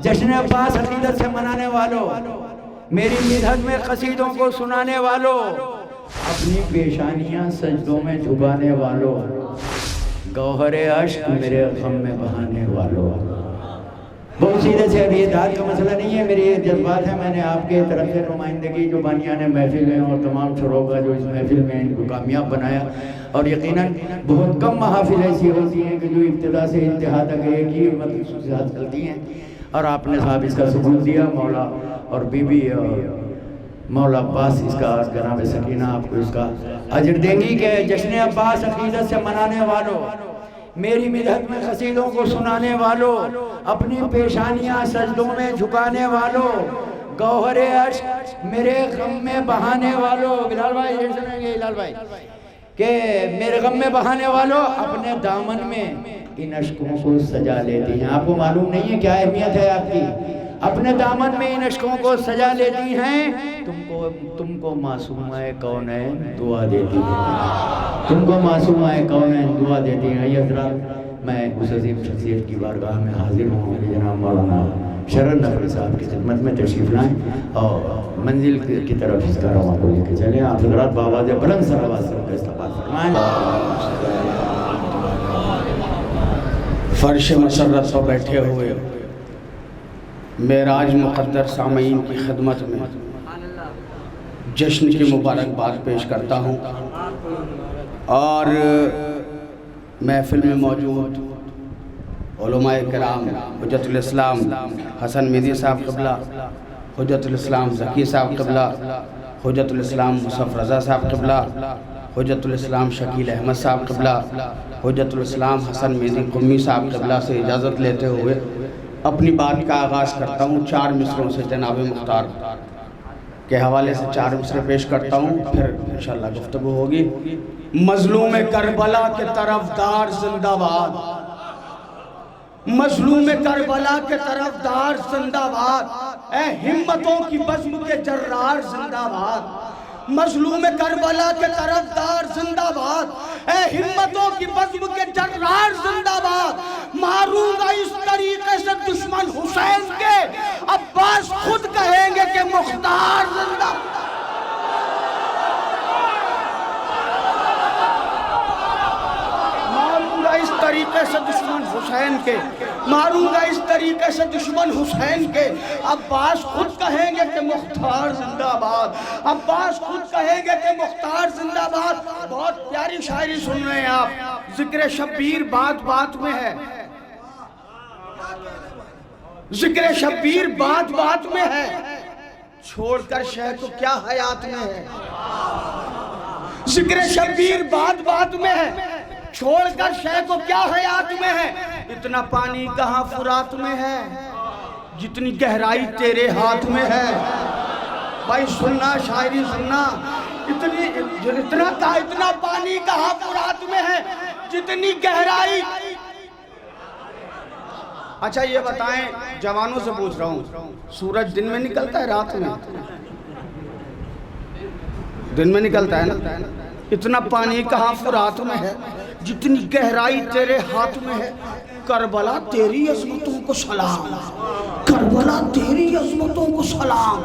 जश्न अब्बास अकीदत से मनाने वालों, मेरी मिदहत में कसीदों को सुनाने वालों, अपनी पेशानियां सजदों में झुकाने वालों, गौहरे अश्क मेरे गम में बहाने वालों। बहुत सीधे से, अभी ये दाद का मसला नहीं है, मेरी ये जज्बात है। मैंने आपके तरफ से नुमाइंदगी जो बानियाने महफिल हैं और तमाम शरों का जो इस महफिल में इनको कामयाब बनाया, और यकीनन बहुत कम महफिल ऐसी होती हैं कि जो इब्तिदा से इंतहा तक एक ही मतलब के साथ चलती हैं, और आपने साहब इसका सबूत दिया। मौला और बीबी मौला अब्बास इसका जनाब सकीना आपको इसका अजर देंगी कि जश्न अब्बास अकीदत से मनाने वालों, मेरी मिदहत में कसीदों को सुनाने वालों, अपनी पेशानियां सजदों में झुकाने वालों, गौहरे अश्क मेरे गम में बहाने वालों। बिलाल भाई ये सुनेंगे, बिलाल भाई के मेरे गम में बहाने वालों, अपने दामन में इन अश्कों को सजा लेती हैं। आपको मालूम नहीं है क्या अहमियत है आपकी, अपने दामन में इन अश्कों को सजा लेती हैं। तुमको मासूमाए कौनैन दुआ देती हैं, तुमको मासूमाए कौनैन दुआ देती हैं। ये हज़रात, मैं उस अजीम शख्सियत की बारगाह में हाजिर हूँ। मेरे जनाब मौलाना शरण नकवी साहब की खिदमत में तशरीफ़ लाएँ और मंजिल की तरफ इसका रवा को लेकर चलें। आप हज़रात बाबा दे बुलंद सर आवाज़ से इस्तक़बाल फरमाएं। फर्श मसर्रत पर बैठे हुए मेराज मुक़द्दर सामईन की खिदमत में जश्न की मुबारकबाद पेश करता हूँ, और महफिल में मौजूद उलमाए किराम हुज्जतुल इस्लाम हसन मेदी साहब क़िबला, हुज्जतुल इस्लाम ज़की साहब क़िबला, हुज्जतुल इस्लाम मुसफ़ रज़ा साहब क़िबला, हुज्जतुल इस्लाम शकील अहमद साहब क़िबला, हुज्जतुल इस्लाम हसन मेदी क़ुम्मी साहब क़िबला से इजाज़त लेते हुए अपनी बात का आगाज़ करता हूँ। 4 मिसरों से जनाब मुख्तार के हवाले से 4 मिसरे पेश करता हूँ, फिर इंशाअल्लाह गुफ्तगू होगी। मज़लूम करबला के तरफदार जिंदाबाद, मज़लूम करबला के तरफदार जिंदाबाद, ए हिम्मतों की बज़्म के जर्रार जिंदाबाद। मज़लूम करबला के तरफदार जिंदाबाद, ए हिम्मतों की बज़्म के जर्रार जिंदाबाद। मारूंगा इस तरीके से दुश्मन हुसैन के, अब्बास खुद कहेंगे कि मुख्तार जिंदाबाद। मारूंगा इस तरीके से दुश्मन हुसैन के, मारूंगा इस तरीके से दुश्मन हुसैन के, अब्बास खुद कहेंगे कि मुख्तार जिंदाबाद, अब्बास खुद कहेंगे कि मुख्तार जिंदाबाद। बहुत प्यारी शायरी सुन रहे हैं आप। जिक्र शब्बीर बात बात में है, जिक्र शब्बीर बात बात में है, छोड़कर शह तो क्या हयात में है। जिक्र शब्बीर बात बात में है, छोड़कर शह को क्या हयात में है। इतना पानी कहाँ फुरात में है, जितनी गहराई तेरे हाथ में है। भाई सुनना, शायरी सुनना। इतना पानी कहाँ फुरात में है, जितनी गहराई। अच्छा ये बताएं, जवानों से पूछ रहा हूँ, सूरज दिन में निकलता है रात में? दिन में निकलता है ना। इतना पानी कहाँ फुरात में है, जितनी गहराई तेरे हाथ में है। करबला तेरी अज़मतों को सलाम, करबला तेरी अज़मतों को सलाम,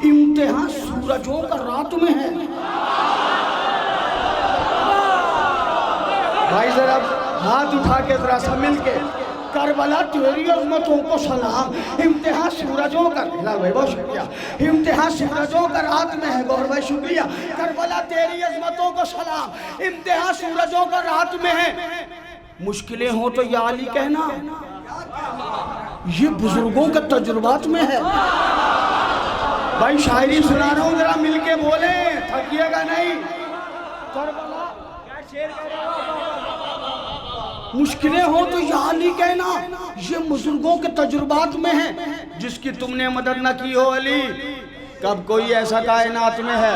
इम्तिहान सूरजों का रात में है। भाई जरा हाथ उठा के जरा सा मिल के, करबला तेरी अज़मतों को सलाम, इम्तिहान सूरजों का। हिलाल भाई बहुत शुक्रिया। इम्तिहान सूरजों का रात में है। गौर भाई शुक्रिया। करबला तेरी अज़मतों को सलाम, इम्तिहान सूरजों का रात में है। मुश्किलें हो तो या अली कहना, ये बुजुर्गों के तजुर्बात में है। भाई शायरी सुना रहा हूँ, जरा मिल के बोले, थकिएगा नहीं। करबला क्या शेर कह रहे हो? मुश्किलें हो तो या अली कहना, ये बुजुर्गों के तजुर्बात में है। जिसकी तुमने मदद न की हो अली, कब कोई ऐसा कायनात में है।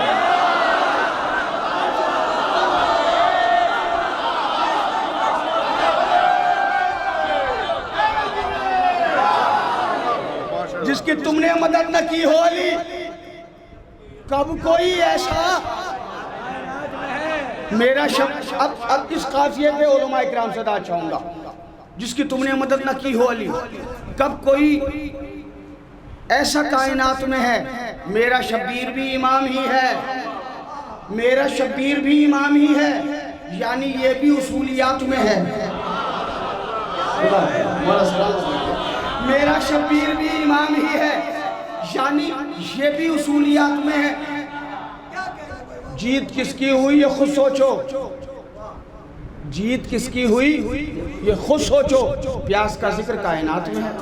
जिसकी तुमने मदद न की हो अली, कब कोई ऐसा। मेरा शब्द अब इस काफिये पे उलमा इकराम से दाद चाहूंगा। जिसकी तुमने मदद न की हो अली, कब कोई ऐसा कायनात में है। मेरा शब्बीर भी इमाम ही है, मेरा शब्बीर भी इमाम ही है, यानी ये भी उसूलियात में है। मेरा शब्बीर भी इमाम ही है, यानी ये भी उसूलियात में है। जीत किसकी हुई ये खुद सोचो, जीत किसकी हुई ये खुद सोचो। प्यास का जिक्र कायनात में है।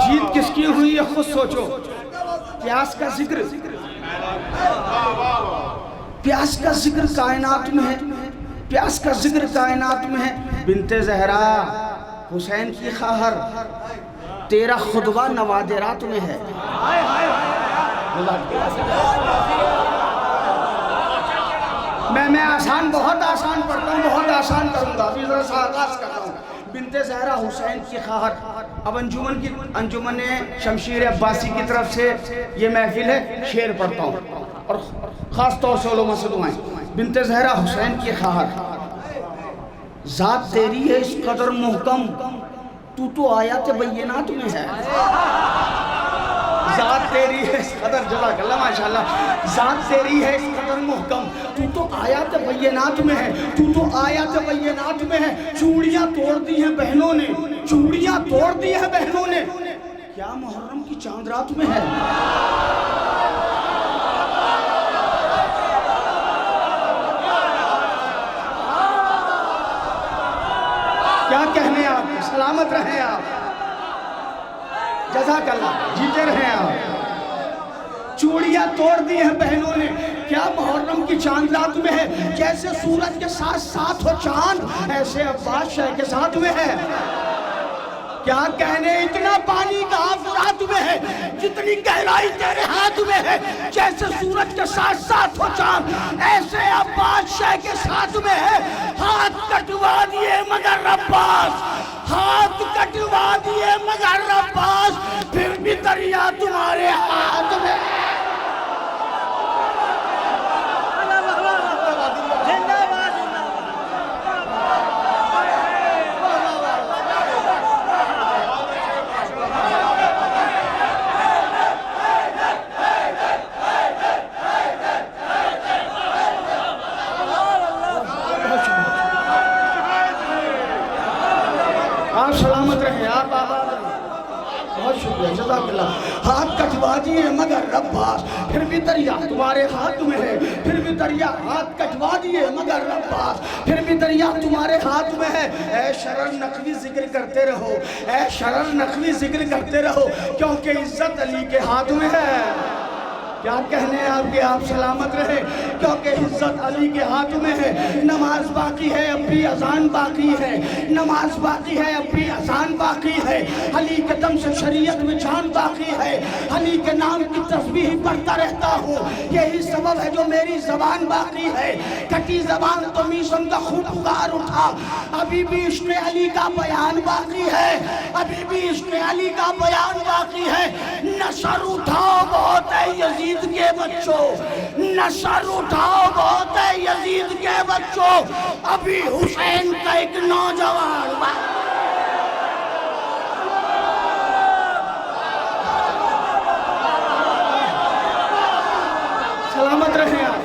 जीत किसकी हुई ये खुद सोचो। प्यास का जिक्र, प्यास का जिक्र कायनात में है, प्यास का जिक्र कायनात में है। बिनते ज़हरा हुसैन की खाहर, तेरा खुतबा नवादिरात में है। मैं आसान, बहुत आसान पढ़ता हूँ, बहुत आसान करूँगा। अभी ज़रा सा आगाज़ करता हूँ। बिनते ज़हरा हुसैन की खाहर। अब अंजुमन शमशीर अब्बासी की तरफ से ये महफिल है, शेर पढ़ता हूँ और ख़ास तौर से उलमा से दुआएं। बिनते ज़हरा हुसैन की खाहर। ज़ात तेरी है इस कदर मुहकम, तू तो आयत बय्यनात में है। ज़ात तेरी है इस कदर, जज़ाकल्लाह माशाल्लाह। ज़ात तेरी है इस कदर मुहकम, तू तो आयत बय्यनात में है, तू तो आयत बय्यनात में है। चूड़ियाँ तोड़ दी हैं बहनों ने, चूड़ियाँ तोड़ दी हैं बहनों ने, क्या मुहर्रम की चांद रात में है। क्या कहने आप, सलामत रहें आप, जज़ाकल्लाह, जीते रहें आप। चूड़ियाँ तोड़ दी हैं बहनों ने, क्या मुहर्रम की चांद रात में है। जैसे सूरज के साथ साथ हो चांद, ऐसे अब्बास शाह के साथ में है। क्या कहने, इतना पानी कहाँ फुरात में है जितनी गहराई तेरे हाथ में है। जैसे सूरज के साथ साथ हो चांद, ऐसे अब्बास शाह के साथ में है। हाथ कटवा दिए मगर अब्बास, हाथ कटवा दिए मगर अब्बास, फिर भी दरिया तुम्हारे हाथ में है। आप सलामत रहे, आप आबाद रहे, बहुत शुक्रिया, जज़ाकल्लाह। हाथ कटवा दिए मगर अब्बास, फिर भी दरिया तुम्हारे हाथ में है। फिर भी दरिया, हाथ कटवा दिए मगर अब्बास, फिर भी दरिया तुम्हारे हाथ में है। ऐ शरर नकवी जिक्र करते रहो, ऐ शरर नकवी जिक्र करते रहो, क्योंकि इज्जत अली के हाथ में है। क्या कहने आपके, आप सलामत रहे, क्योंकि इज्जत अली के हाथ में है। नमाज बाकी है, अब भी अजान बाकी है, नमाज बाकी है, अब भी अजान बाकी है। अली के दम से शरीयत में जान बाकी है। अली के नाम की तस्बीह पढ़ता रहता हूँ, यही सबब है जो मेरी जबान बाकी है। कटी जबान तो मीशम का खूब पुकार उठा, अभी भी इश्क़ अली का बयान बाकी है, अभी भी इश्क़ अली का बयान बाकी है। नशर उठाओ बहुत है यजीद के बच्चों, नशर उठाओ बहुत है यजीद के बच्चों, अभी हुसैन का एक नौजवान। सलामत रहे आप,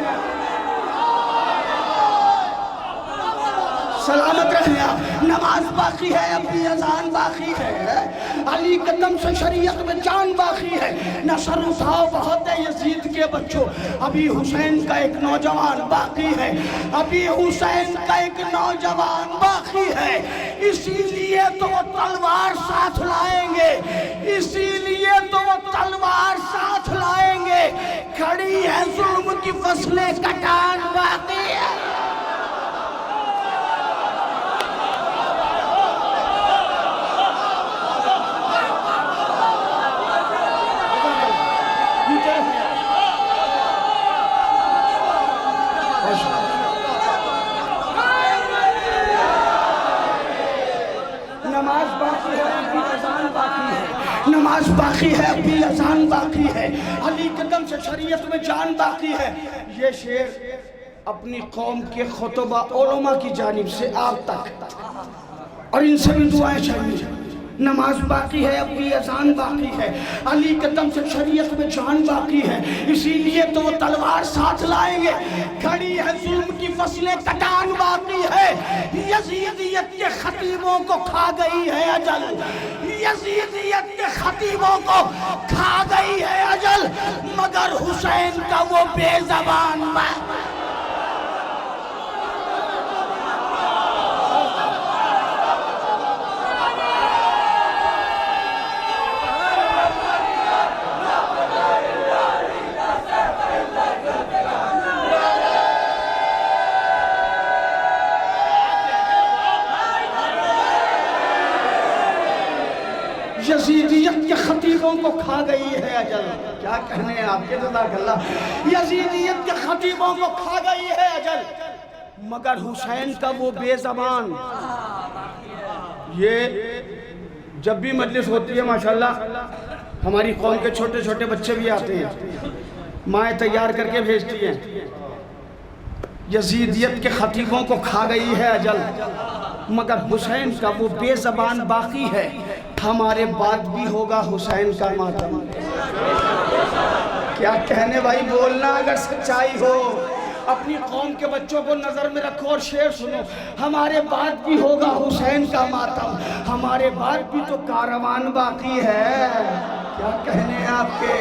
सलामत रहे आप। नमाज बाकी है, अभी अजान बाकी है, अली कदम से शरीयत में जान बाकी है। नशर उठाओ बहुत है यजीद के बच्चों, अभी हुसैन का एक नौजवान बाकी है, अभी हुसैन का एक नौजवान बाकी है। इसीलिए तो वो तलवार साथ लाएंगे, इसीलिए तो वो तलवार साथ लाएंगे। खड़ी है जुल्म की फसलें, कटान बाकी है। नमाज बाकी है, अभी अजान बाकी है, नमाज बाकी है, अभी अजान बाकी है। अली कदम से शरीयत में जान बाकी है। ये शेर अपनी कौम के खुतबा उलमा की जानिब से आप तक, और इनसे भी दुआएं चाहिए। नमाज बाकी है, अपनी अजान बाकी है, अली कदम से शरीयत में जान बाकी है, इसीलिए तो वो तलवार साथ लाएंगे। खड़ी है जुल्म की फसलें, कटान बाकी है। यजीदियत के खतीबों को खा गई है अजल, यजीदियत के खतीबों को खा गई है अजल, मगर हुसैन का वो बेज़बान यजीदियत के खतीबों को खा गई है अजल। क्या कहने हैं आपके, जज़ाकल्लाह। यजीदियत के खतीबों को खा गई है अजल, मगर हुसैन का वो बेज़बान। ये जब भी मजलिस होती है माशाल्लाह हमारी कौम के छोटे छोटे बच्चे भी आते हैं, माएँ तैयार करके भेजती हैं। यजीदियत के खतीबों को खा गई है अजल, मगर हुसैन का वो बेज़बान बाकी है, हमारे बाद भी होगा हुसैन का मातम। क्या कहने भाई, बोलना अगर सच्चाई हो। अपनी कौम के बच्चों को नजर में रखो और शेर सुनो। हमारे बाद भी होगा हुसैन का मातम, हमारे बाद भी तो कारवान बाकी है। क्या कहने हैं आपके,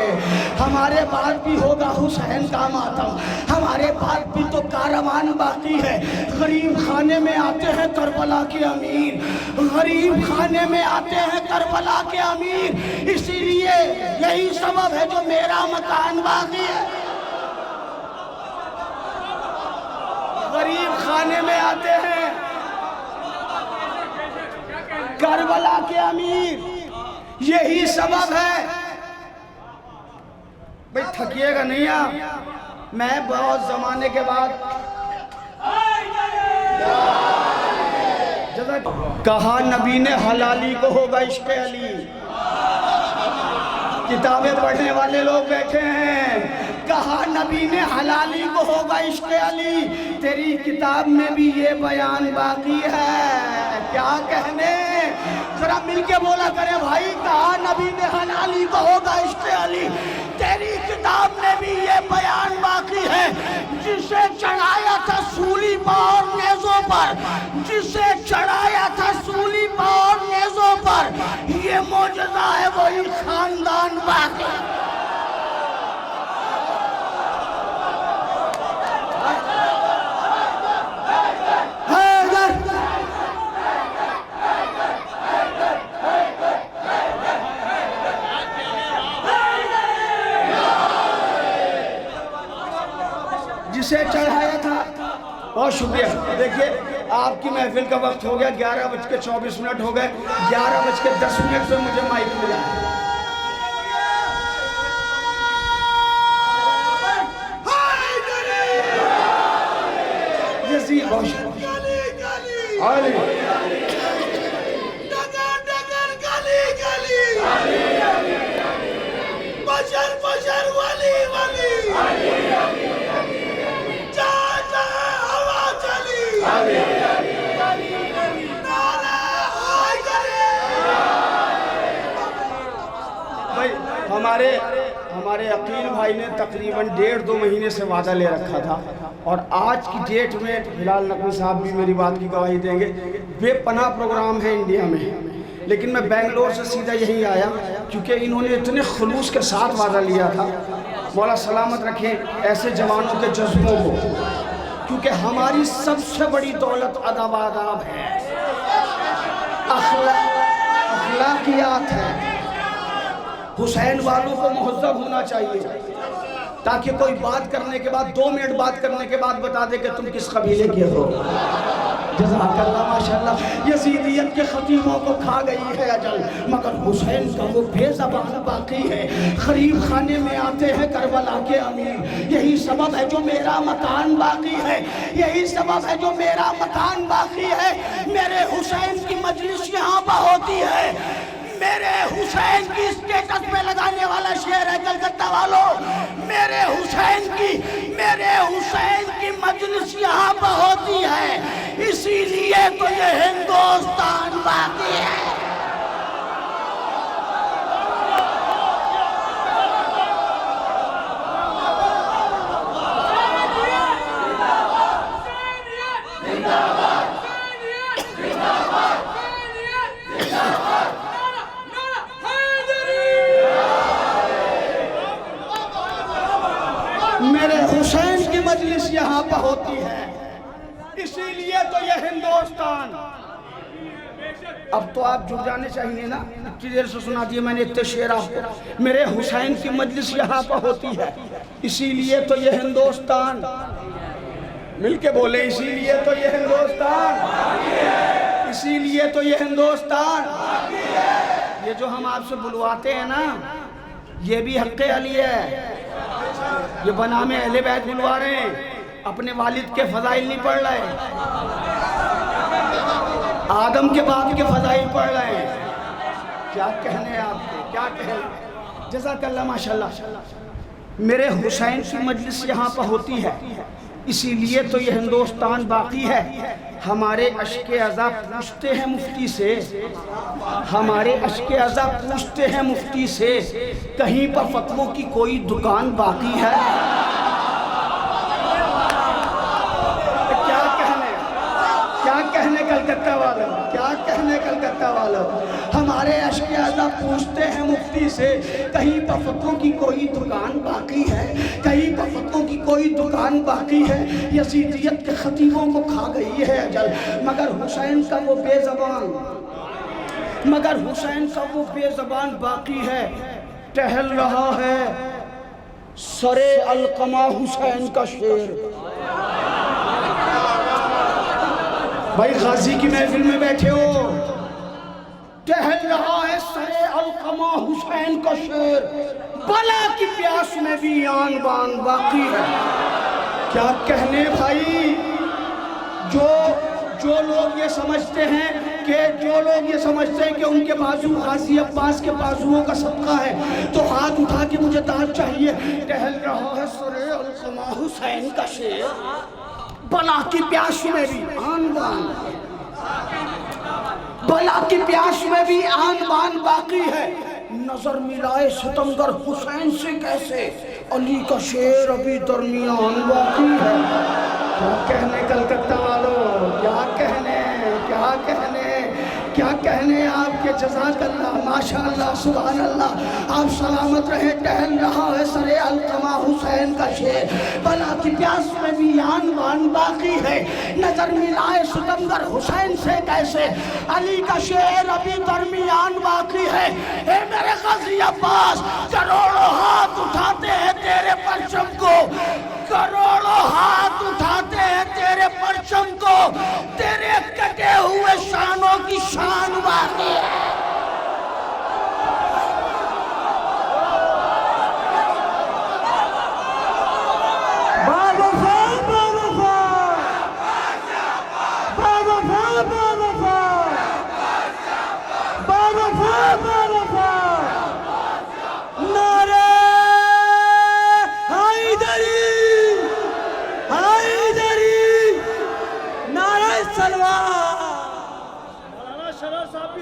हमारे बाद भी होगा हुसैन का मातम, हमारे बाद भी तो कारवान बाकी है। गरीब खाने में आते हैं करबला के अमीर, गरीब खाने में आते हैं करबला के अमीर, इसीलिए यही सबब है जो मेरा मकान बाकी है। गरीब खाने में आते हैं करबला के अमीर, यही सबब है। भाई थकिएगा नहीं आप, मैं बहुत जमाने के बाद कहा नबी ने हलाली को होगा इश्क़ अली। किताबें पढ़ने वाले लोग बैठे हैं, कहा नबी ने हलाली को होगा इश्क़ अली, तेरी किताब में भी ये बयान बाकी है। क्या कहने, जरा मिलके बोला करे भाई, कहा नबी ने हलाली को होगा इश्क़ अली, तेरी किताब में भी ये बयान बाकी है। जिसे चढ़ाया था सूली पर और नेज़ों पर, जिसे चढ़ाया था सूली पर और नेज़ों पर, ये मौजज़ा है वही खानदान बाकी। जिसे चढ़ाया था, बहुत शुक्रिया। देखिए आपकी महफिल का वक्त हो गया, 11:24 हो गए, 11:10 पे मुझे माइक मिला। यजीद बहुत शुक्रिया। हमारे अकील भाई ने तकरीबन 1.5-2 महीने से वादा ले रखा था, और आज की डेट में हिलाल नकवी साहब भी मेरी बात की गवाही देंगे, बेपनाह प्रोग्राम है इंडिया में, लेकिन मैं बेंगलोर से सीधा यहीं आया क्योंकि इन्होंने इतने खुलूस के साथ वादा लिया था। मौला सलामत रखे ऐसे जवानों के जज्बों को, क्योंकि हमारी सबसे बड़ी दौलत अदब आदाब है, अखलाकियात है। हुसैन वालों को मुहज़्ज़ब होना चाहिए, ताकि कोई बात करने के बाद 2 मिनट बात करने के बाद बता दे कि तुम किस कबीले के हो। जज़ाकल्लाह माशाअल्लाह। यज़ीदियत के खतीबों को खा गई है अजल, मगर हुसैन का वो बेज़बान बाकी है। गरीब खाने में आते हैं करबला के अमीर, यही सबब है जो मेरा मकान बाकी है, यही सबब है जो मेरा मकान बाकी है। मेरे हुसैन की मजलिस यहाँ पर होती है, मेरे हुसैन की स्टेटस पे लगाने वाला शेर है कलकत्ता वालों। मेरे हुसैन की मजलिस यहाँ पर होती है, इसीलिए तो ये हिंदुस्तान बाकी है। मेरे हुसैन की मजलिस यहाँ पर होती है, इसीलिए तो ये हिंदुस्तान। अब तो आप जुड़ जाने चाहिए ना, इतनी देर से सुना दिए मैंने इतने शेर आपको। मेरे हुसैन की मजलिस यहाँ पर होती है, इसीलिए तो ये हिंदुस्तान। मिलके बोले, इसीलिए तो ये हिंदुस्तान, इसीलिए तो ये हिंदुस्तान। ये जो हम आपसे बुलवाते हैं ना, ये भी हक़ अली है। ये बना में अहले बैत बुलवा रहे हैं, अपने वालिद के फजाइल नहीं पढ़ रहे, आदम के बाप के फजाइल पढ़ रहे हैं। क्या कहने आपको, क्या कहने। जज़ाकल्लाह, माशाल्लाह। मेरे हुसैन की मजलिस यहाँ पर होती है, इसीलिए तो ये हिंदुस्तान बाकी है। हमारे अश्के अज़ा पूछते हैं मुफ्ती से, हमारे अश्के अज़ा पूछते हैं मुफ्ती से, कहीं पर फतवों की कोई दुकान बाकी है? क्या कहने कलकत्ता वालों, क्या कहने कलकत्ता वालों। हमारे अश्के अज़ा पूछते हैं मुफ्ती से, कहीं पर फतवों की कोई दुकान बाकी है, कहीं पर फतवों की कोई दुकान बाकी है। यजीदियत के खतीबों को खा गई है अजल, मगर हुसैन का वो बेज़बान, मगर हुसैन का वो बेज़बान बाकी है। टहल रहा है सरे अलकमा हुसैन का शेर। भाई गाजी की महफिल में बैठे हो, टहल रहा है सरे अलकमा हुसैन का शेर, बला की प्यास में भी आन बान बाकी है। क्या कहने भाई। जो लोग ये समझते हैं कि उनके बाजू गाजी अब्बास के बाजुओं का सबका है, तो हाथ उठा के मुझे दाद चाहिए। टहल रहा है सरे अलकमा हुसैन का शेर, बला की प्यास में भी आन बान, बला की प्यास में भी आन बान बाकी है। नजर मिलाए सितमगर हुसैन से कैसे, अली का शेर अभी दरमियान बाकी है। क्या कहने कलकत्ता वालों, क्या कहने, क्या कहने, क्या कहने आपके। जज़ाकल्लाह, माशाअल्लाह, सुभान अल्लाह। आप सलामत रहे। टहल रहा है सरे अलकमा हुसैन का शेर, बला की प्यास में भी आन बान बाकी है। नजर मिलाए सितमगर हुसैन से कैसे, अली का शेर अभी दरमियान बाकी है। ए मेरे गाजी अब्बास, करोड़ों हाथ उठाते हैं तेरे परचम को, करोड़ों हाथ उठाते हैं तेरे परचम को, तेरे कटे हुए शानों की शान बाकी है।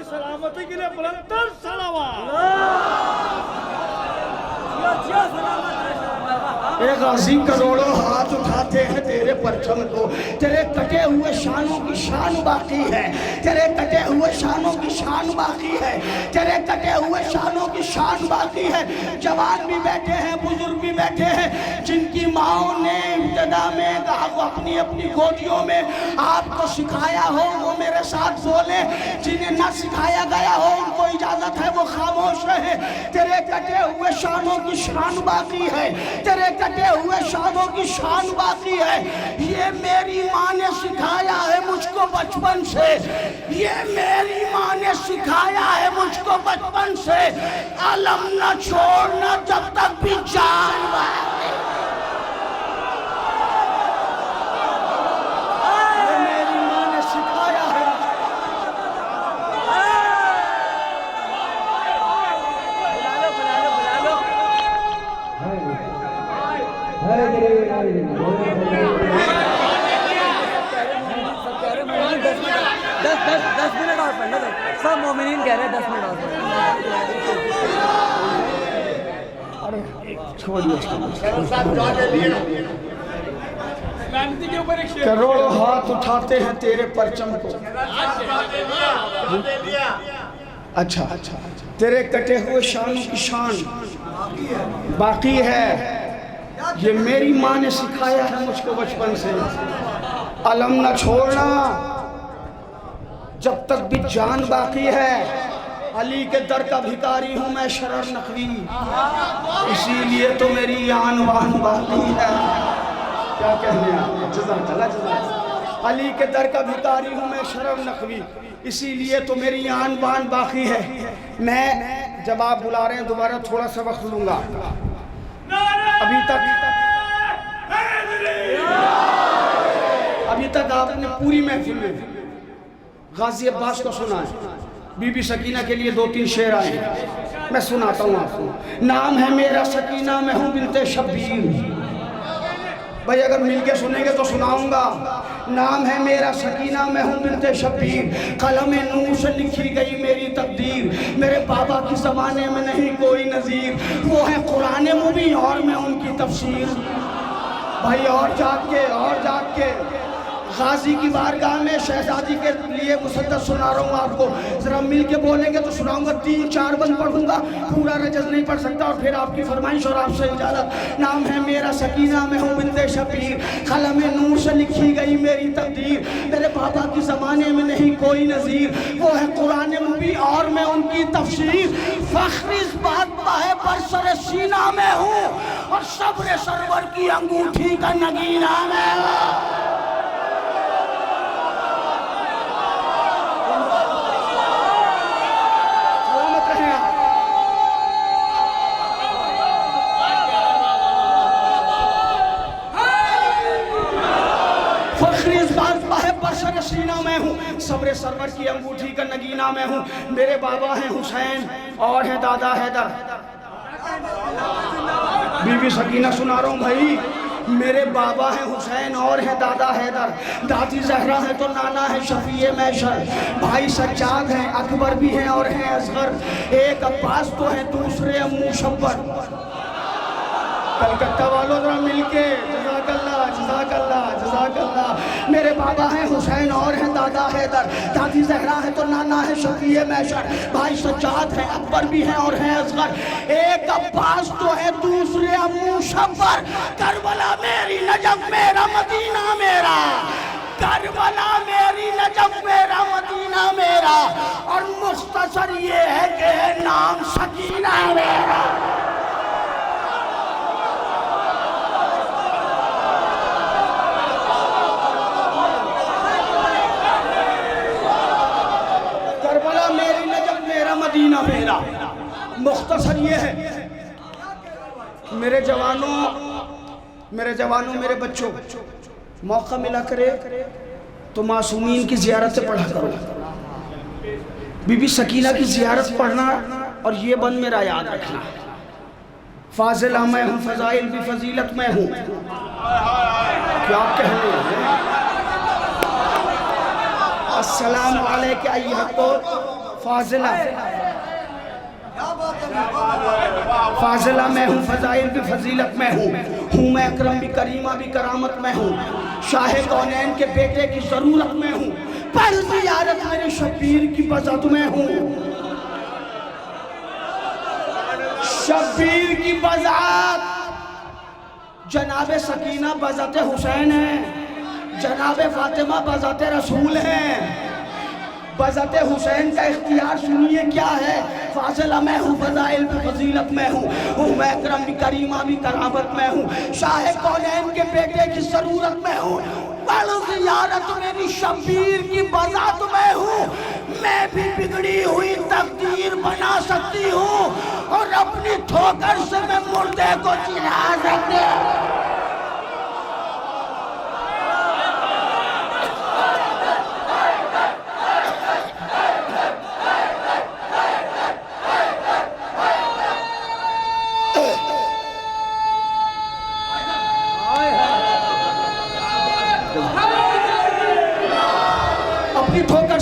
सलामती के लिए बुलंदतर सलावत। गाजी करोड़ों हाथ उठाते हैं तेरे परचम को, तेरे कटे हुए शानों की शान बाकी है, तेरे कटे हुए शानों की शान बाकी है, तेरे कटे हुए शानों की शान बाकी है। जवान भी बैठे हैं, बुजुर्ग भी बैठे हैं, जिनकी माओ ने इब्तिदा में अपनी अपनी गोदियों में आपको सिखाया हो वो मेरे साथ बोले, जिन्हें ना सिखाया गया हो उनको इजाजत है वो खामोश रहे। तेरे कटे हुए शानों की शान बाकी है, तेरे कटे हुए शानों की शान बाकी है। ये मेरी माँ ने सिखाया है मुझको बचपन से, ये मेरी माँ ने सिखाया है मुझको बचपन से, अलम न छोड़ना जब तक भी जान बाकी। Hey, सब मोमिनीन कह रहे हैं 10 मिनट और। अरे छोड़िए करोड़ों हाथ उठाते हैं तेरे परचम को। अच्छा अच्छा तेरे कटे हुए शानों की शान बाकी है। ये मेरी माँ ने सिखाया है मुझको बचपन से। अलम न छोड़ना जब तक भी जान बाकी है। अली के दर का भिखारी हूँ मैं शरर नकवी, इसीलिए तो मेरी आन वान बाकी है। क्या कहने हैं अली के दर का भिखारी हूँ मैं शरर नकवी, इसीलिए तो मेरी आन बान बाकी है। मैं जब आप बुला रहे हैं दोबारा थोड़ा सा वक्त लूंगा। अभी तक आपने पूरी महफिल में गाजी अब्बास को सुना है। बीबी सकीना के लिए 2-3 शेर आए हैं, मैं सुनाता हूँ आपको। नाम है मेरा सकीना, मैं हूँ बिनते शब्बीर। भाई अगर मिलके सुनेंगे तो सुनाऊंगा। नाम है मेरा सकीना, मैं हूँ बिनते शब्बीर। कलम नूर से लिखी गई मेरी तकदीर। मेरे बाबा की ज़माने में नहीं कोई नज़ीर। वो है कुरान मुबीन और मैं उनकी तफसीर। भाई और जाग के गाजी की बारगाह में शहजादी के लिए मुसद्दस सुना रहा हूँ आपको। जरा मिल के बोलेंगे तो सुनाऊंगा। 3-4 बंद पढ़ूंगा, पूरा रजज नहीं पढ़ सकता। और फिर आपकी फरमाइश और आपसे इजाज़त। नाम है मेरा सकीना, मैं हूँ बिनते शब्बीर। कलम नूर से लिखी गई मेरी तकदीर। मेरे बाबा के ज़माने में नहीं कोई नज़ीर। वो है कुरान मुबीन और मैं उनकी तफसीर। फ़ख्र इस बात का है पर सर सीना में हूँ, और सब्र सरवर की अंगूठी का नगीना में हूँ। सीना में हूँ, सब्र सरवर की अंगूठी का नगीना में हूँ। मेरे बाबा हैं हुसैन और हैं दादा हैदर। बीबी सकीना सुना रहा हूँ भाई। मेरे बाबा हैं हुसैन और हैं दादा हैदर। दादी जहरा है तो नाना है शफीए मैशर। भाई सज्जाद हैं, अकबर भी हैं और हैं असगर। एक अब्बास तो है दूसरे अम्मू शब्बर। कलकत्ता वालों जरा मिलके जज़ाकल्लाह जज़ाकल्लाह जज़ाकल्लाह। मेरे बाबा हैं हुसैन और हैं दादा हैदर। दादी जहरा है तो नाना है शफीए मैशर। भाई सज्जाद हैं, अकबर भी हैं और हैं असगर। एक अब्बास तो है दूसरे अम्मू शब्बर। करबला मेरी नजफ मेरा मदीना मेरा। करबला मेरी नजफ मेरा मदीना मेरा। और मुख्तसर ये है कि नाम सकीना मेरा। मदीना मेरा। मुख्तसर ये है। मेरे जवानों मेरे बच्चों, मौका मिला करे तो मासूमीन की ज़ियारत पढ़ा करो। बीबी सकीना की ज़ियारत पढ़ना और ये बंद मेरा याद रखना। फाजिला मैं हूँ, फ़ज़ाइल भी फजीलत में हूँ। क्या कहने हैं। अस्सलाम वालेकुम अय्युहा फाजिला। फाजिला मैं हूँ, फ़ज़ाइल भी फजीलत में हूँ मैं अकरम भी, करीमा भी करामत में हूँ। शाह कौनैन के बेटे की ज़रूरत में हूँ। पर ज़ियारत मेरे शब्बीर की बज़त में हूँ। शब्बीर की बज़त। जनाबे सकीना बज़त हुसैन है, जनाबे फातिमा बज़त रसूल है। बज़त हुसैन का इख्तियार सुनिए क्या है। फाजिला मैं हूँ, फ़ज़ाइल भी फजीलत में हूँ मैं अकरम भी, करीमा भी करामत में हूँ। शाह कौनैन के बेटे की ज़रूरत में हूँ। ज़ियारत मेरी शब्बीर की बज़त में हूँ। मैं भी बिगड़ी हुई तकदीर बना सकती हूँ, और अपनी ठोकर से मैं मुर्दे को जिला सकती हूँ।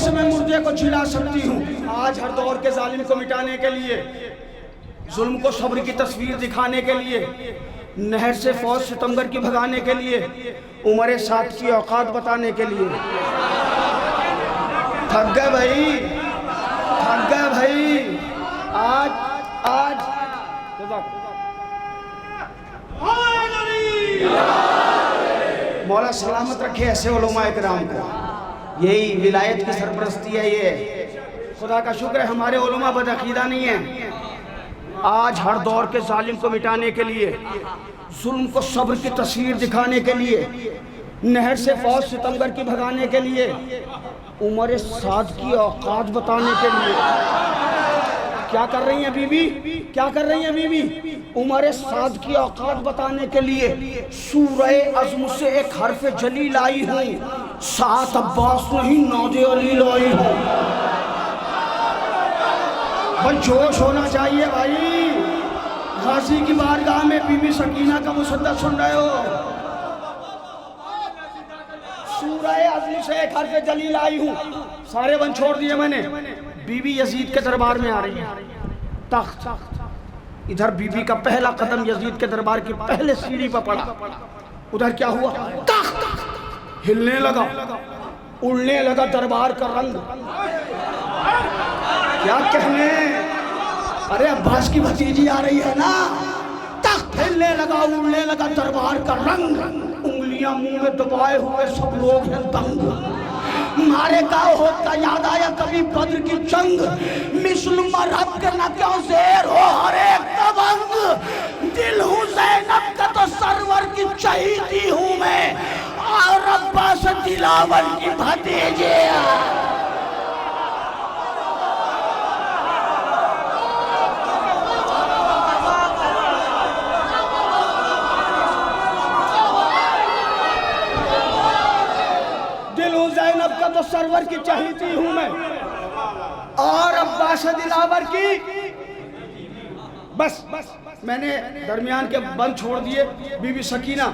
से मैं मुर्दे को छिला सकती हूँ। आज हर दौर के जालिम को मिटाने के लिए, जुल्म को सब्र की तस्वीर दिखाने के लिए, नहर से फौज सितमगर की भगाने के लिए, उम्र साथ की औकात बताने के लिए। थक गए भाई, थक गए भाई। आज मौला सलामत रखे ऐसे उलमा इकराम को। यही विलायत की सरपरस्ती है। ये खुदा का शुक्र है हमारे उलमा बदअकीदा नहीं है। आज हर दौर के जालिम को मिटाने के लिए, जुल्म को सब्र की तस्वीर दिखाने के लिए, नहर से फौज सितमगर की भगाने के लिए, उम्र साद की औकात बताने के लिए। क्या कर रही हैं बीबी, क्या कर रही हैं बीबी? उम्र साद की औकात बताने के लिए सूरह अज़्म से एक हर्फ जली लाई हूँ, सात अब्बास नहीं नौजे अली लाई हूँ। भाई जोश होना चाहिए भाई। गाजी की बारगाह में बीबी सकीना का मुसद्दस सुन रहे हो। सूरह अज़्म से एक हर्फ जली लाई हूँ। सारे बंद छोड़ दिए मैंने। बीबी यजीद के दरबार में आ रही है। तख्त इधर बीबी का पहला कदम यजीद के दरबार की पहले सीढ़ी पर पड़ा। उधर क्या हुआ? तख्त हिलने लगा, उड़ने लगा दरबार का रंग। क्या कहने, अरे अब्बास की भतीजी आ रही है ना। तख्त हिलने लगा, उड़ने लगा दरबार का रंग। उंगलियां मुंह में दबाए हुए सब लोग हैं दंग। मारे का होता याद आया कभी बद्र की जंग। मिस्ल मरहब के न क्यों ज़ेर हो हर एक तबंग। दिल हूँ ज़ैनब का तो सरवर की चहीती हूँ मैं, और अब्बास दिलावर की भतीजे। तो सरवर की चहीती हूं मैं, और अब्बास दिलावर की। बस मैंने दरमियान के बंद छोड़ दिए। बीबी सकीना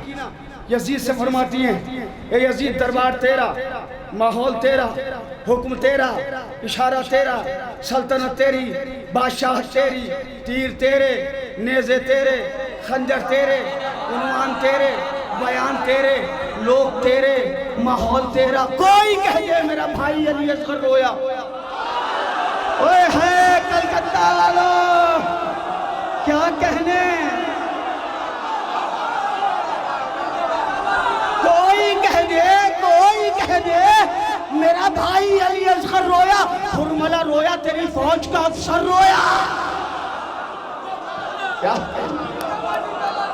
यजीद से फरमाती हैं, ए यजीद दरबार तेरा, माहौल तेरा, हुक्म तेरा, इशारा तेरा, सल्तनत तेरी, बादशाह तेरी, तीर तेरे, नेज़े तेरे, खंजर तेरे, उन्वान तेरे, बयान तेरे, लोग तेरे, माहौल तेरा। कोई कह दे मेरा भाई अली असगर रोया। ओए है कलकत्ता वालों, क्या कहने। कोई कह दे मेरा भाई अली असगर रोया। फुरमला रोया, तेरी फौज का अफसर रोया। क्या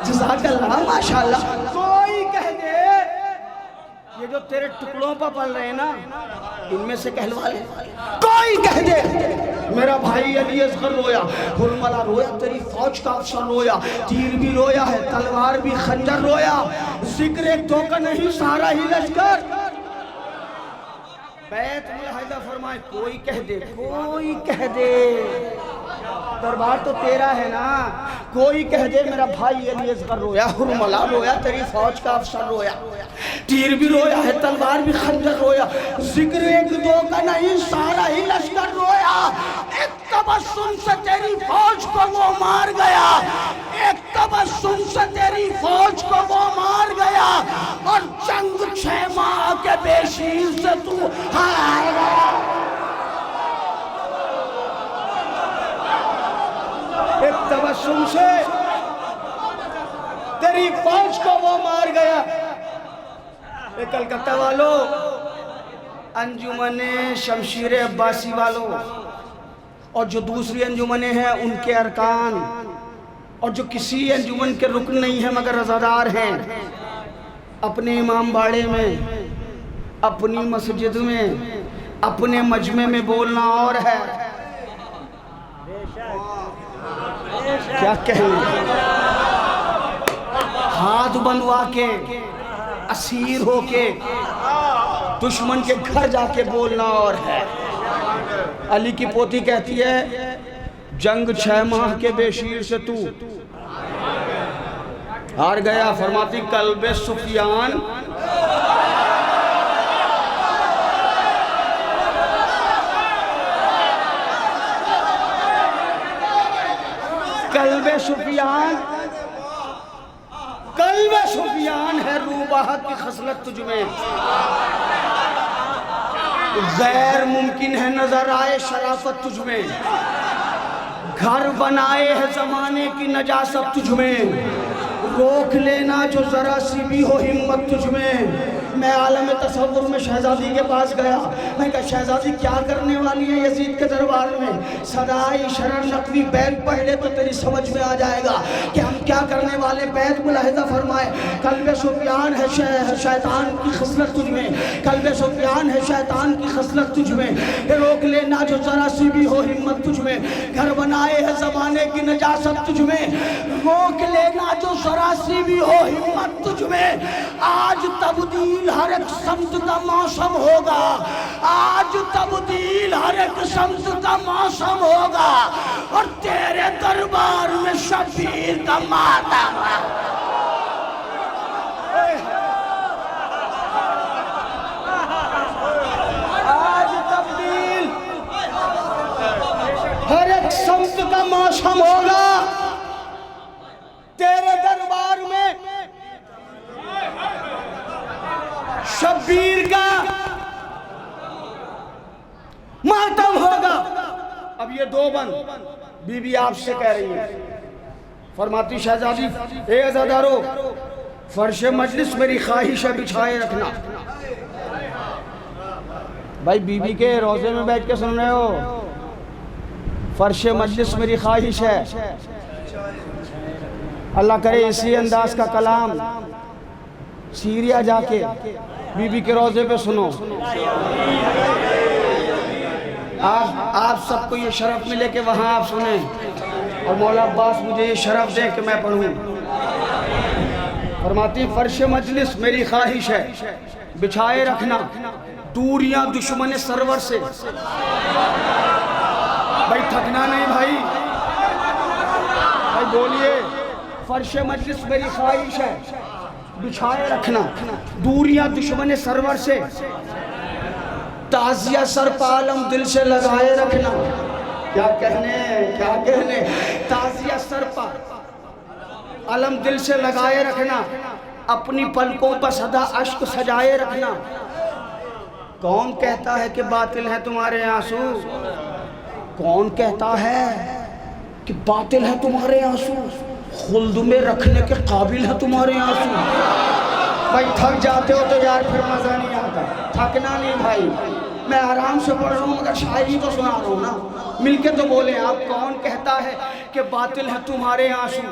जज़ाकल्लाह माशाअल्लाह। कोई कह दे ये जो तेरे टुकड़ों पर पल रहे हैं ना, इनमें से कहलवा ले। कोई कह दे मेरा भाई अली असगर रोया, फुरमला रोया, तेरी फौज का अफसर रोया, तीर भी रोया है, तलवार भी, खंजर रोया। जिक्र एक दो का नहीं, सारा ही लश्कर। बैत मुलाहिदा फरमाए, कोई कह दे दरबार तो तेरा है ना। कोई कह दे मेरा भाई अली असगर रोया, हुरमला रोया, तेरी फौज का अफसर रोया, तीर भी रोया है, तलवार भी, खंजर रोया। जिक्र एक दो का नहीं, सारा ही लश्कर रोया। एक तबस्सुम से तेरी फौज को वो मार गया, एक तबस्सुम से तेरी फौज को वो मार गया, और जंग 6 माह के बेशीर से तू हार गया। एक तबस्सुम से तेरी फौज को वो मार गया। एक कलकत्ता वालों, अंजुमने शमशीर अब्बासी वालों, और जो दूसरी अंजुमने हैं उनके अरकान, और जो किसी अंजुमन के रुकन नहीं है मगर रज़ादार हैं, अपने इमाम बाड़े में, अपनी मस्जिद में, अपने मजमे में बोलना और है। क्या कहने, हाथ बंधवा के, असीर होके, दुश्मन के घर जाके बोलना और है। अली की पोती कहती है, जंग 6 माह के बेशीर से तू हार गया। फरमाती कल्बे सुफियान सुफियान है रूबाह की खसलत तुझ में, गैर मुमकिन है नजर आए शराफत तुझ में, घर बनाए है जमाने की नजासत तुझ में, रोक लेना जो जरा सी भी हो हिम्मत तुझ में। मैं आलम तसव्वुर में शहजादी के पास गया, मैं कहा शहजादी क्या करने वाली है यजीद के दरबार में, सदाई शरण नकवी बैत पहले तो तेरी समझ में आ जाएगा कि हम क्या करने वाले। बैत मुलाहिजा फरमाए, कल्बे सुफियान है शैतान की खसलत तुझ में, कल्बे सुफियान है शैतान की खसलत तुझ में, रोक लेना जो जरा सी भी हो हिम्मत तुझ में, घर बनाए है ज़माने की नजासत तुझ में, रोक लेना जो जरा सी भी हो हिम्मत तुझ में। आज तब्दील हर एक समत का मौसम होगा, आज तब्दील हर एक समत का मौसम होगा, और तेरे दरबार में शबीर का मातम। आज तब्दील हर एक समत का मौसम होगा, तेरे दरबार में शब्बीर का मातम होगा। अब ये दो बंद बीबी आपसे कह रही है, फरमाती शहजादी ए अज़ादारो, फर्श मजलिस मेरी ख्वाहिश है बिछाए रखना। भाई बीबी के रोजे में बैठ के सुन रहे हो, फर्श मजलिस मेरी ख्वाहिश है। अल्लाह करे इसी अंदाज का कलाम सीरिया जाके बीबी के रोजे पे सुनो। आप सबको ये शरफ मिले कि वहाँ आप सुने, और मौला अब्बास मुझे ये शरफ दे कि मैं पढ़ूँ। फरमाती फर्श मजलिस मेरी ख्वाहिश है बिछाए रखना, दूरियां दुश्मन सरवर से। भाई थकना नहीं भाई बोलिए, फर्श मजलिस मेरी ख्वाहिश है बिछाए रखना, दूरियां दुश्मन सरवर से, ताजिया सर पालम दिल से लगाए रखना। क्या कहने ताजिया सर पर अलम दिल से लगाए रखना, अपनी पलकों पर सदा अश्क सजाए रखना। कौन कहता है कि बातिल है तुम्हारे आंसू, कौन कहता है कि बातिल है तुम्हारे आंसू, खुल्द में रखने के काबिल है तुम्हारे आंसू। भाई थक जाते हो तो यार फिर मजा नहीं आता, थकना नहीं भाई। मैं आराम से पढ़ रहा हूँ मगर शायरी तो सुना रहा हूँ ना, मिलके तो बोले आप। कौन कहता है कि बातिल है तुम्हारे आंसू।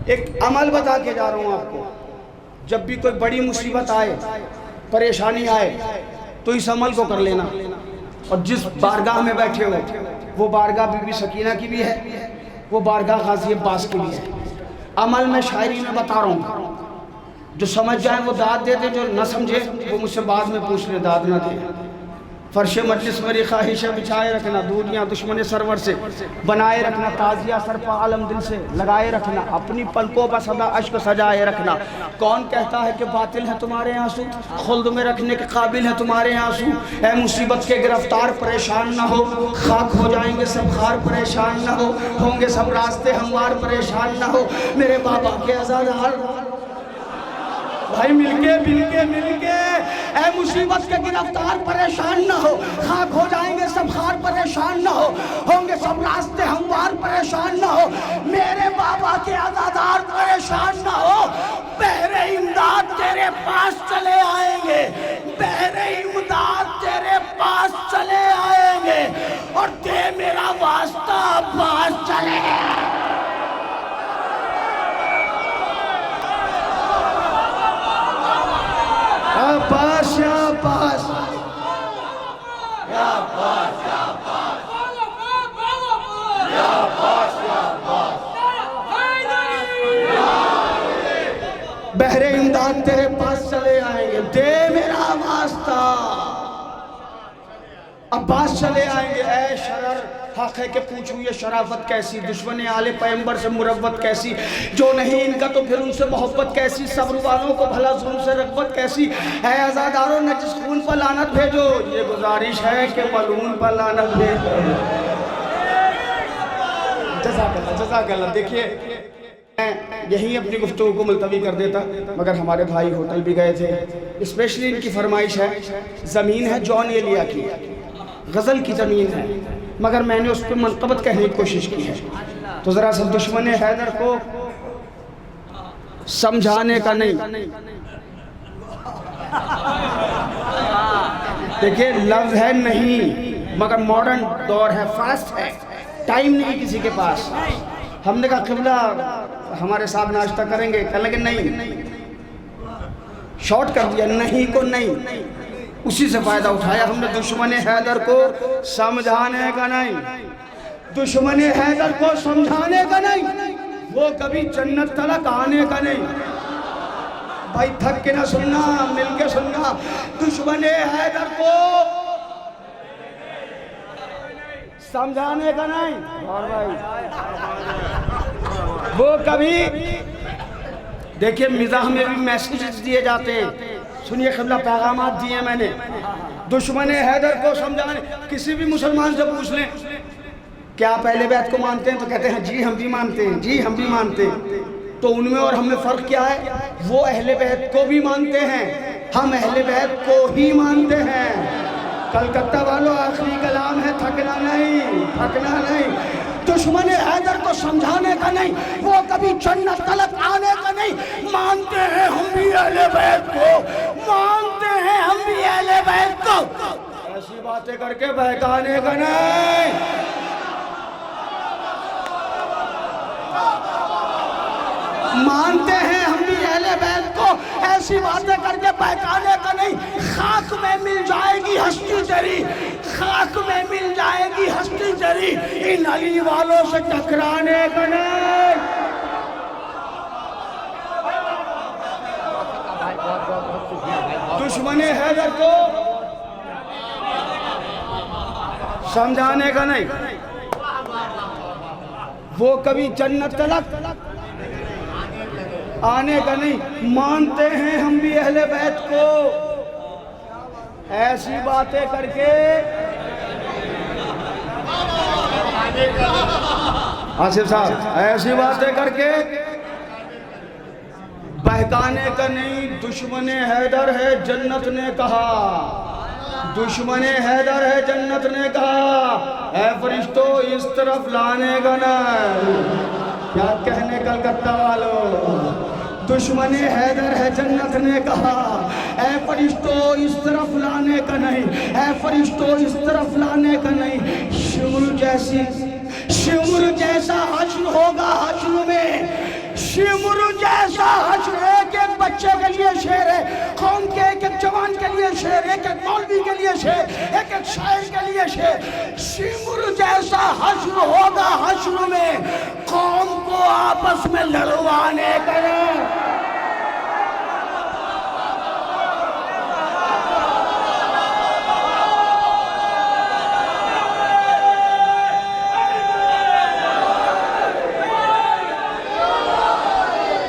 एक अमल बता के जा रहा हूँ आपको, जब भी कोई बड़ी मुसीबत आए, परेशानी आए, तो इस अमल को कर लेना। और जिस बारगाह में बैठे हो वो बारगाह बीबी सकीना की भी है, वो बारगाह गाजी अब्बास की भी है। अमल में शायरी में बता रहा हूँ, जो समझ जाए वो दाद दे दे, जो न समझे वो मुझसे बाद में पूछ ले, दाद ना दे। फर्श मजलिस मेरी ख्वाहिश है बिछाए रखना, दूरियां दुश्मन सरवर से बनाए रखना, ताजिया सर पर आलम दिल से लगाए रखना, अपनी पलकों पर सदा अश्क सजाए रखना। कौन कहता है कि बातिल है तुम्हारे आंसू, खुल्द में रखने के काबिल है तुम्हारे आंसू। ऐ मुसीबत के गिरफ्तार परेशान ना हो, खाक हो जाएंगे सब खार परेशान ना हो, होंगे सब रास्ते हमवार परेशान ना हो। मेरे बाबा के आज़ादार भाई मिलके ऐ मुसीबत के गिरफ्तार परेशान न हो, खाक हो जाएंगे सब खार परेशान न हो, होंगे सब रास्ते हमवार परेशान न हो। मेरे बाबा के आज़ादार परेशान न हो, बहरे इमदाद तेरे पास चले आएंगे, बहरे इमदाद तेरे पास चले आएंगे, और दे मेरा वास्ता पास चले। पास या पास या पास या पास या पास या पास, बहरे इमदाद तेरे पास चले आएंगे, दे मेरा वास्ता अब्बास चले आएंगे। ऐ शरर हक है कि पूछूं ये शराफत कैसी, दुश्मन आले पैगंबर से मुरव्वत कैसी, जो नहीं इनका तो फिर उनसे मोहब्बत कैसी, सब्र वालों को भला जुल्म से रग़बत कैसी। है आज़ादारों न जिस खून पर लानत भेजो, ये गुजारिश है कि मलून पर लानत भेजो। जज़ाकल्लाह। देखिए मैं यहीं अपनी गुफ्तगू को मुलतवी कर देता, मगर हमारे भाई होटल भी गए थे। स्पेशली इनकी फरमाइश है, ज़मीन है जॉन एलिया की, गज़ल की ज़मीन है, मगर मैंने उस पर मनक़बत कहने की कोशिश की है। तो ज़रा सा दुश्मन हैदर को समझाने का नहीं, देखिए लफ्ज़ है नहीं, मगर मॉडर्न दौर है, फास्ट है, टाइम नहीं किसी के पास। हमने कहा क़िबला हमारे साथ नाश्ता करेंगे, कहने लगे नहीं, शॉर्ट कर दिया, नहीं को नहीं, उसी से फ़ायदा उठाया हमने। दुश्मन हैदर को समझाने का नहीं, दुश्मन हैदर को समझाने का नहीं, वो कभी जन्नत तलक आने का नहीं। भाई थक के ना सुनना, मिल के सुनना। दुश्मन हैदर को समझाने का नहीं, और भाई वो कभी, देखिए मिज़ाह में भी मैसेजेस दिए जाते हैं, सुनिए क़िबला पैगामात दिए मैंने। दुश्मन हैदर को समझाने, किसी भी मुसलमान से पूछ लें क्या पहले बैत को मानते हैं, तो कहते हैं जी हम भी मानते हैं, जी हम भी मानते हैं। तो उनमें और हमें फ़र्क क्या है? वो अहले बैत को भी मानते हैं, हम अहले बैत को ही मानते हैं। कलकत्ता वालों आखिरी कलाम है, थकना नहीं, थकना नहीं। दुश्मन हैदर को समझाने का नहीं, वो कभी जन्नत तलक आने का नहीं। मानते हैं हम भी अहले बैत को, मानते हैं हम भी अहले बैत को, ऐसी बातें करके बहकाने का नहीं। मानते हैं हम भी अहले बैत को, ऐसी बातें करके बहकाने का नहीं। खाक में मिल जाएगी हस्ती तेरी, खाक में मिल जाएगी हस्ती तेरी, इन अली वालों से टकराने का नहीं। दुश्मन हैदर को समझाने का नहीं, वो कभी जन्नत तलक आने का नहीं। मानते हैं हम भी अहले बैत को, ऐसी बातें करके आसिफ साहब, ऐसी बातें करके बहकाने का नहीं। दुश्मन हैदर है जन्नत ने कहा, दुश्मन हैदर है जन्नत ने कहा, ऐ फरिश्तों इस तरफ लाने का नहीं। क्या कहने कलकत्ता वालों, दुश्मन हैदर है जन्नत ने कहा, ऐ फरिश्तों इस तरफ लाने का नहीं, ऐ फरिश्तों इस तरफ लाने का नहीं। शिमुर जैसा हश्र होगा, हश्र में शिमुर जैसा हश्र, एक एक बच्चे के लिए शेर है, कौम के एक एक जवान के लिए शेर, एक एक मौलवी के लिए शेर, एक एक शायर के लिए शेर। शिमुर जैसा हश्र होगा, हश्र में कौम को आपस में लड़वाने का।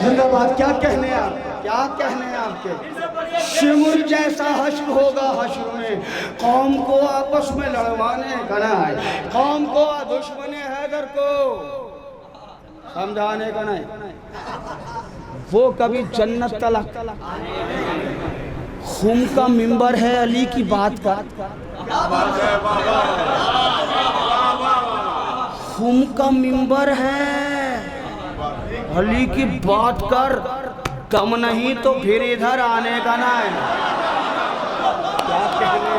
जिंदाबाद। क्या कहने आप, क्या कहने आपके? शिमुर जैसा हश्र होगा, हश्र में कौम को आपस में लड़वाने का नहीं, कौम को दुश्मन हैदर को समझाने का नहीं। वो कभी जन्नत तलक, खुम का मिंबर है अली की बात का, खुम का मिंबर है अली की बात कर, कम नहीं तो फिर इधर आने का ना है। क्या कहने,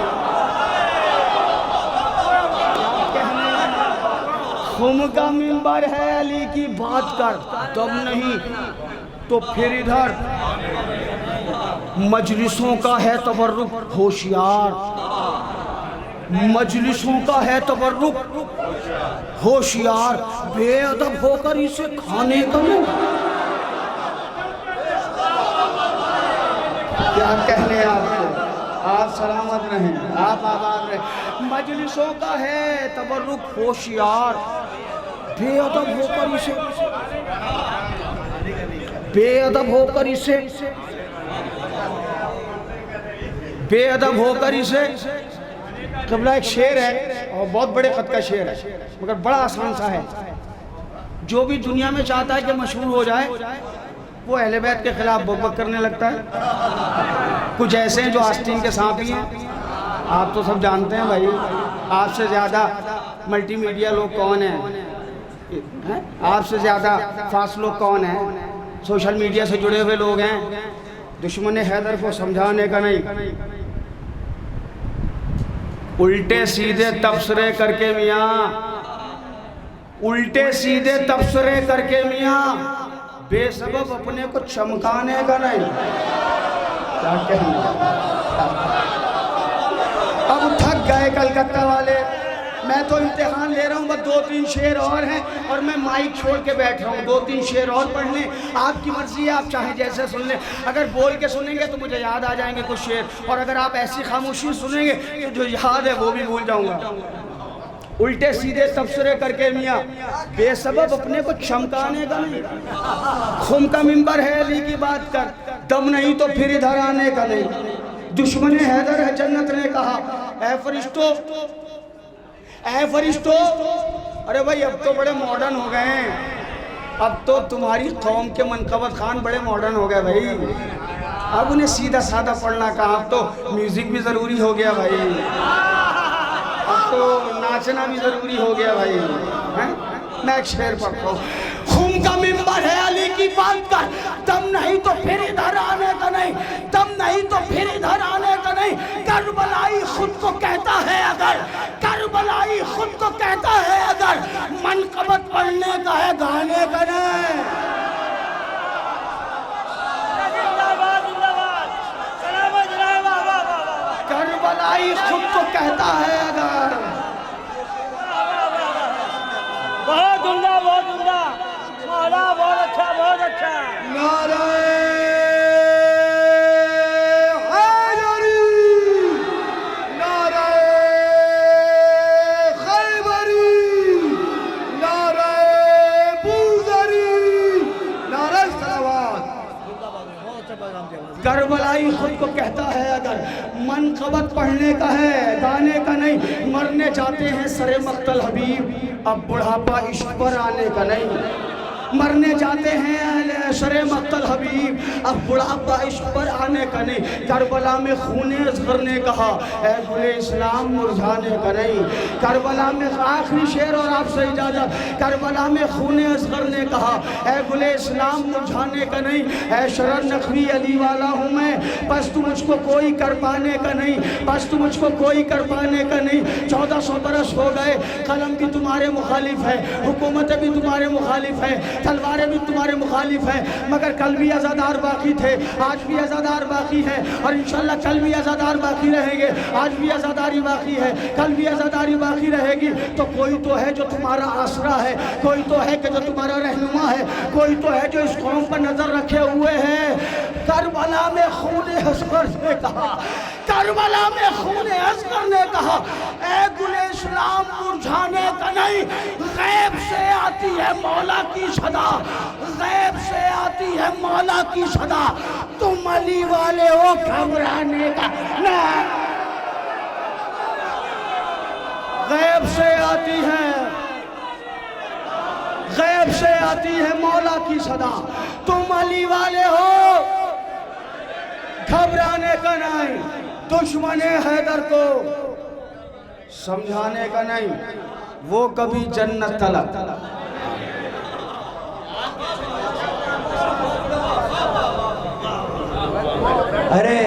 खुम का मिंबर है अली की बात कर, तब नहीं तो फिर इधर। मजलिसों का है तबर्रुक होशियार, मजलिसों का है तबर्रुक होशियार, बेअदब होकर इसे खाने का नहीं। क्या कहने आपको, आप सलामत रहें, आप आबाद रहें। मजलिसों का है तबर्रुक होशियार, बेअदब होकर इसे, बेअदब होकर इसे, बेअदब होकर इसे। क़िबला एक शेर है और बहुत बड़े ख़त का शेर है, मगर बड़ा आसान सा है। जो भी दुनिया में चाहता है कि मशहूर हो जाए वो अहले बैत के खिलाफ बकबक करने लगता है। कुछ ऐसे हैं जो आस्तीन के सांप ही हैं। आप तो सब जानते हैं भाई, आपसे ज़्यादा मल्टीमीडिया लोग कौन हैं? आपसे ज़्यादा फास्ट लोग कौन हैं? सोशल मीडिया से जुड़े हुए लोग हैं। दुश्मन हैदर को समझाने का नहीं, उल्टे सीधे तबसरे करके मियाँ, उल्टे सीधे तबसरे करके मियाँ, बेसबब अपने को चमकाने का नहीं। क्या कहना, अब थक गए कलकत्ता वाले। मैं तो इम्तिहान ले रहा हूँ, बस 2-3 शेर और हैं और मैं माइक छोड़ के बैठ रहा हूँ। 2-3 शेर और पढ़ लें, आपकी मर्जी है, आप चाहे जैसे सुन लें। अगर बोल के सुनेंगे तो मुझे याद आ जाएंगे कुछ शेर, और अगर आप ऐसी खामोशी सुनेंगे तो जो याद है वो भी भूल जाऊँगा। उल्टे सीधे तबसरे करके मियाँ, बेसबब अपने को चमकाने का नहीं। खुम का मिंबर है अली की बात कर, दम नहीं तो फिर इधर आने का नहीं। दुश्मन हैदर है जन्नत ने कहा, ऐ फरिश्तों, ऐ फरिश्तों। अरे भाई अब तो बड़े मॉडर्न हो गए हैं, अब तो तुम्हारी कौम के मनकबत खान बड़े मॉडर्न हो गए भाई। अब उन्हें सीधा साधा पढ़ना कहा, अब तो म्यूजिक भी ज़रूरी हो गया भाई, अब तो नाचना भी ज़रूरी हो गया भाई। हैं? मैं एक शेर पढ़ता हूँ। खून का मिंबर है अली की बात कर, दम नहीं तो फिर इधर आने का नहीं, दम नहीं तो फिर इधर आने का नहीं। करबलाई खुद को कहता है अगर, करबलाई खुद को कहता है अगर, मनकबत पढ़ने का है गाने का नहीं। करबलाई खुद को कहता है अगर। बहुत उम्दा, बहुत उम्दा, मौला बहुत अच्छा, बहुत अच्छा। नारे हैदरी, नारे खैबरी, नारे बूज़री, नारे सलावत। करबलाई खुद को कहता है अगर, मनकबत पढ़ने का है गाने का नहीं। मरने जाते हैं सरे मक्तल हबीब, अब बुढ़ापा इश्क पर आने का नहीं। मरने जाते हैं सरे मक्तल हबीब, अब बुढ़ापा इश्क पर आने का नहीं। करबला में खूने असगर ने कहा, ऐ गुले इस्लाम मुरझाने का नहीं। करबला में आखिरी शेर और आपसे इजाज़त। करबला में खूने असगर ने कहा, ऐ गुले इस्लाम मुरझाने का नहीं। ऐ शरर नकवी अली वाला हूँ मैं, बस तू मुझको कोई कर पाने का नहीं, बस तू मुझको कोई कर पाने का नहीं। 1400 बरस हो गए, कलम भी तुम्हारे मुखालिफ है, हुकूमतें भी तुम्हारे मुखालिफ है, तलवारें भी तुम्हारे मुखालिफ हैं, मगर कल भी आज़ादार बाकी थे, आज भी आज़ादार बाकी है, और इंशाल्लाह कल भी आज़ादार बाकी रहेंगे। आज भी आज़ादारी बाकी है, कल भी आज़ादारी बाकी रहेगी। तो कोई तो है जो तुम्हारा आसरा है, कोई तो है कि जो तुम्हारा रहनुमा है, कोई तो है जो इस कौम पर नजर रखे हुए है। करबला में खूने असगर ने कहा, करबला में खूने असगर ने कहा, ऐ गुले इस्लाम मुरझाने का नहीं। गैब से आती है मौला की सदा, गैब से आती है मौला की सदा, तुम अली वाले हो घबराने का ना। गैब से आती है, गैब से आती है मौला की सदा, तुम अली वाले हो घबराने का नहीं। दुश्मन हैदर को समझाने का नहीं, वो कभी जन्नत तलब। अरे